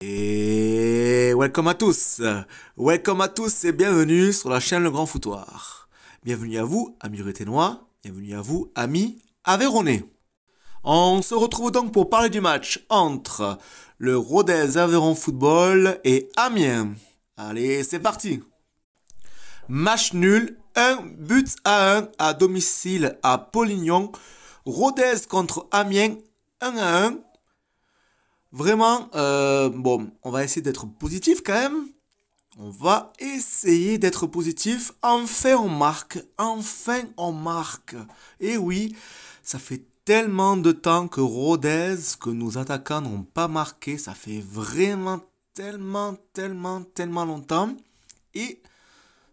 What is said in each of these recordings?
Et welcome à tous et bienvenue sur la chaîne Le Grand Foutoir. Bienvenue à vous, amis ruténois, bienvenue à vous, amis aveyronnais. On se retrouve donc pour parler du match entre le Rodez Aveyron Football et Amiens. Allez, c'est parti. Match nul, 1-1 à domicile à Polignon. Rodez contre Amiens, 1-1. Vraiment, bon, on va essayer d'être positif quand même. On va essayer d'être positif. Enfin, on marque. Et oui, ça fait tellement de temps que Rodez, que nos attaquants n'ont pas marqué. Ça fait vraiment tellement longtemps. Et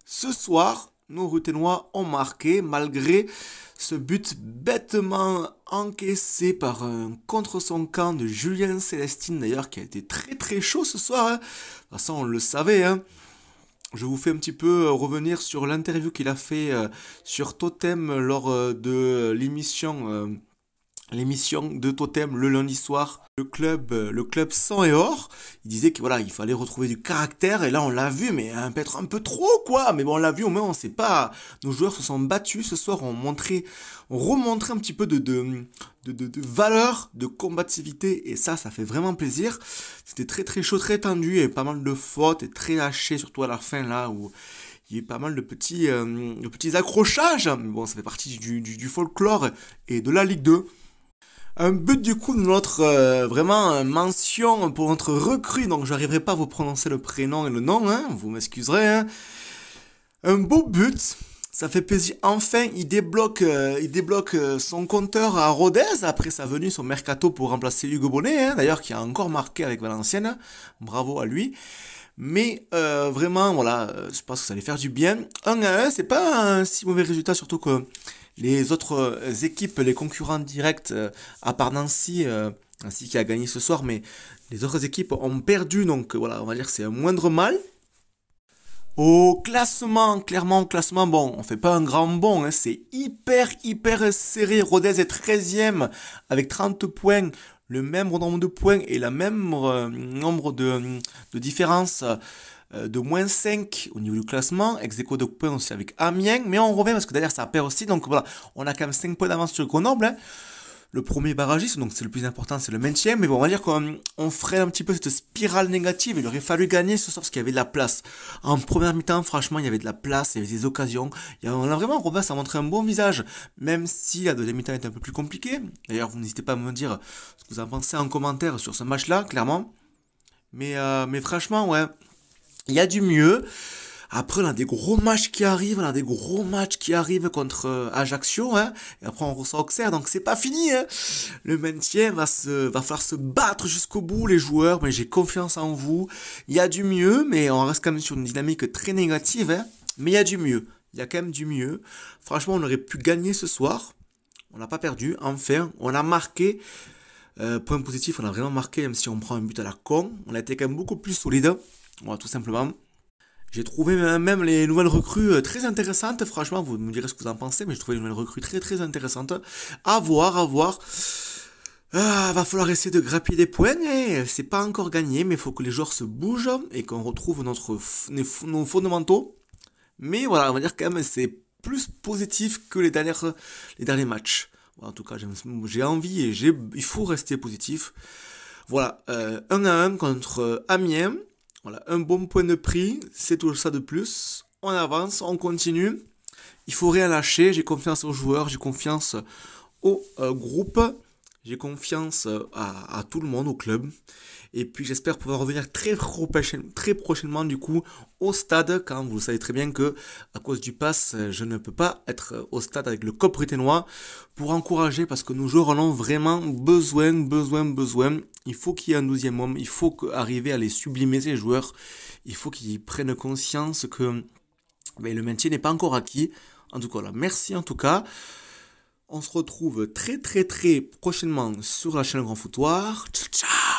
ce soir, nos Ruténois ont marqué malgré ce but bêtement encaissé par un contre son camp de Julien Célestine d'ailleurs qui a été très chaud ce soir. Hein. De toute façon, on le savait. Hein. Je vous fais un petit peu revenir sur l'interview qu'il a fait sur Totem lors de l'émission de Totem le lundi soir, le club sang et or. Il disait que voilà, il fallait retrouver du caractère et là on l'a vu, mais peut-être un peu trop quoi. Mais bon, on l'a vu, au moins on sait pas. Nos joueurs se sont battus ce soir, ont remontré un petit peu de valeur, de combativité et ça fait vraiment plaisir. C'était très chaud, très tendu et pas mal de fautes et très haché, surtout à la fin là où il y a eu pas mal de petits accrochages. Mais bon, ça fait partie du folklore et de la Ligue 2. Un but du coup de notre vraiment mention pour notre recrue, donc j'arriverai pas à vous prononcer le prénom et le nom, hein, vous m'excuserez. Hein. Un beau but, ça fait plaisir. Enfin, il débloque son compteur à Rodez après sa venue sur Mercato pour remplacer Hugo Bonnet, hein, d'ailleurs qui a encore marqué avec Valenciennes. Bravo à lui. Mais vraiment, voilà, je pense que ça allait faire du bien. 1-1, c'est pas un si mauvais résultat, surtout que les autres équipes, les concurrents directs, à part Nancy qui a gagné ce soir, mais les autres équipes ont perdu, donc voilà, on va dire que c'est un moindre mal. Au classement, clairement au classement, bon, on fait pas un grand bond, hein, c'est hyper serré. Rodez est 13e avec 30 points, le même nombre de points et la même nombre de différence de moins 5 au niveau du classement, ex-aequo de points aussi avec Amiens, mais on revient parce que derrière ça perd aussi, donc voilà, on a quand même 5 points d'avance sur Grenoble, hein. Le premier barragiste, donc c'est le plus important, c'est le maintien, mais bon, on va dire qu'on freine un petit peu cette spirale négative, il aurait fallu gagner ce soir parce qu'il y avait de la place. En première mi-temps, franchement, il y avait de la place, il y avait des occasions, on a vraiment, Robin, ça a montré un bon visage, même si la deuxième mi-temps était un peu plus compliquée. D'ailleurs, vous n'hésitez pas à me dire ce que vous en pensez en commentaire sur ce match-là, clairement. Mais franchement, ouais, il y a du mieux. Après, on a des gros matchs qui arrivent, contre Ajaccio, hein. Et après, on reçoit Auxerre, donc c'est pas fini, hein. Le maintien va falloir se battre jusqu'au bout, les joueurs, mais j'ai confiance en vous. Il y a du mieux, mais on reste quand même sur une dynamique très négative, hein. Mais il y a du mieux. Il y a quand même du mieux. Franchement, on aurait pu gagner ce soir. On n'a pas perdu, enfin. On a marqué. Point positif, on a vraiment marqué, même si on prend un but à la con. On a été quand même beaucoup plus solide. Voilà, tout simplement. J'ai trouvé même les nouvelles recrues très intéressantes. Franchement, vous me direz ce que vous en pensez, mais j'ai trouvé les nouvelles recrues très intéressantes. À voir. Va falloir essayer de grappiller des points. Et c'est pas encore gagné, mais il faut que les joueurs se bougent et qu'on retrouve nos fondamentaux. Mais voilà, on va dire quand même c'est plus positif que les derniers matchs. Voilà, en tout cas, j'ai envie et il faut rester positif. Voilà, 1-1 contre Amiens. Voilà, un bon point de prix, c'est tout ça de plus. On avance, on continue. Il faut rien lâcher, j'ai confiance aux joueurs, j'ai confiance au groupe, j'ai confiance à tout le monde, au club. Et puis j'espère pouvoir revenir très prochainement du coup au stade, quand vous savez très bien que à cause du pass, je ne peux pas être au stade avec le COP ruténois pour encourager parce que nos joueurs en ont vraiment besoin. Il faut qu'il y ait un 12e homme, il faut arriver à les sublimer ces joueurs, il faut qu'ils prennent conscience que le maintien n'est pas encore acquis. En tout cas, là, merci en tout cas. On se retrouve très prochainement sur la chaîne Grand Foutoir. Ciao.